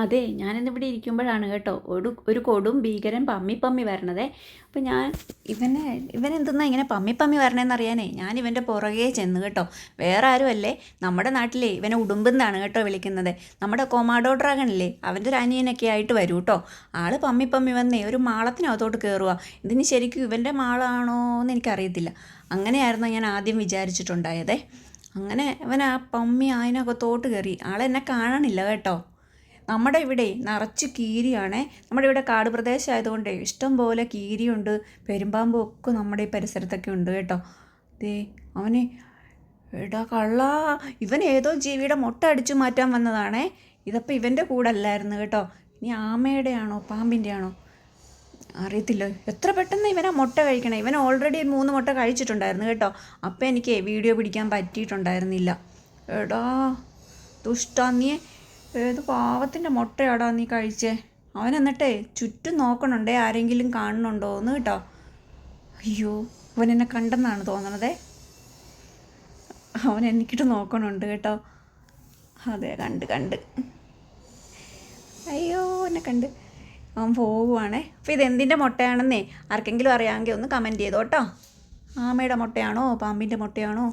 അതെ, ഞാനിന്നിവിടെ ഇരിക്കുമ്പോഴാണ് കേട്ടോ ഒരു കൊടും ഭീകരൻ പമ്മി പമ്മി വരണതേ. അപ്പം ഞാൻ ഇവനെന്തെന്നാ ഇങ്ങനെ പമ്മി പമ്മി വരണേന്ന് അറിയാനേ ഞാൻ ഇവൻ്റെ പുറകെ ചെന്ന് കേട്ടോ. വേറെ ആരുമല്ലേ, നമ്മുടെ നാട്ടിലെ ഇവനെ ഉടുമ്പെന്നാണ് കേട്ടോ വിളിക്കുന്നത്. നമ്മുടെ കൊമാഡോ ഡ്രാഗൺ ഇല്ലേ, അവൻ്റെ ഒരു അനിയനൊക്കെ ആയിട്ട് വരൂ കേട്ടോ. ആള് പമ്മി പമ്മി വന്നേ ഒരു മാളത്തിനകത്തോട്ട് കയറുക. ഇതിന് ശരിക്കും ഇവൻ്റെ മാളാണോ എന്ന് എനിക്കറിയത്തില്ല. അങ്ങനെയായിരുന്നു ഞാൻ ആദ്യം വിചാരിച്ചിട്ടുണ്ടായതേ. അങ്ങനെ അവൻ ആ പമ്മി അതിനകത്തോട്ട് കയറി. ആളെന്നെ കാണണില്ല കേട്ടോ. നമ്മുടെ ഇവിടെ നിറച്ച് കീരിയാണേ. നമ്മുടെ ഇവിടെ കാട് പ്രദേശമായതുകൊണ്ട് ഇഷ്ടം പോലെ കീരിയുണ്ട്, പെരുമ്പാമ്പും ഒക്കെ നമ്മുടെ ഈ പരിസരത്തൊക്കെ ഉണ്ട് കേട്ടോ. ദേ അവനെ, എടാ കള്ളാ, ഇവൻ ഏതോ ജീവിയുടെ മുട്ട അടിച്ചു മാറ്റാൻ വന്നതാണേ. ഇതപ്പോൾ ഇവൻ്റെ കൂടെ അല്ലായിരുന്നു കേട്ടോ. ഇനി ആമയുടെ ആണോ പാമ്പിൻ്റെ ആണോ അറിയത്തില്ല. എത്ര പെട്ടെന്ന് ഇവനാ മുട്ട കഴിക്കണേ. ഇവൻ ഓൾറെഡി 3 മുട്ട കഴിച്ചിട്ടുണ്ടായിരുന്നു കേട്ടോ. അപ്പം എനിക്ക് വീഡിയോ പിടിക്കാൻ പറ്റിയിട്ടുണ്ടായിരുന്നില്ല. എടാ ദുഷ്ടാ, നീ ഏത് പാവത്തിൻ്റെ മുട്ടയാടാ നീ കഴിച്ചേ. അവൻ എന്നിട്ടേ ചുറ്റും നോക്കണുണ്ടേ ആരെങ്കിലും കാണുന്നുണ്ടോ എന്ന് കേട്ടോ. അയ്യോ, അവൻ എന്നെ കണ്ടെന്നാണ് തോന്നണതേ. അവൻ എനിക്കിട്ട് നോക്കണുണ്ട് കേട്ടോ. അതെ, കണ്ട് അയ്യോ എന്നെ കണ്ട് അവൻ പോകുവാണേ. അപ്പോൾ ഇതെന്തിൻ്റെ മുട്ടയാണെന്നേ ആർക്കെങ്കിലും അറിയാമെങ്കിൽ ഒന്ന് കമൻറ്റ് ചെയ്തോ കേട്ടോ. ആമയുടെ മുട്ടയാണോ പാമ്പിൻ്റെ മുട്ടയാണോ?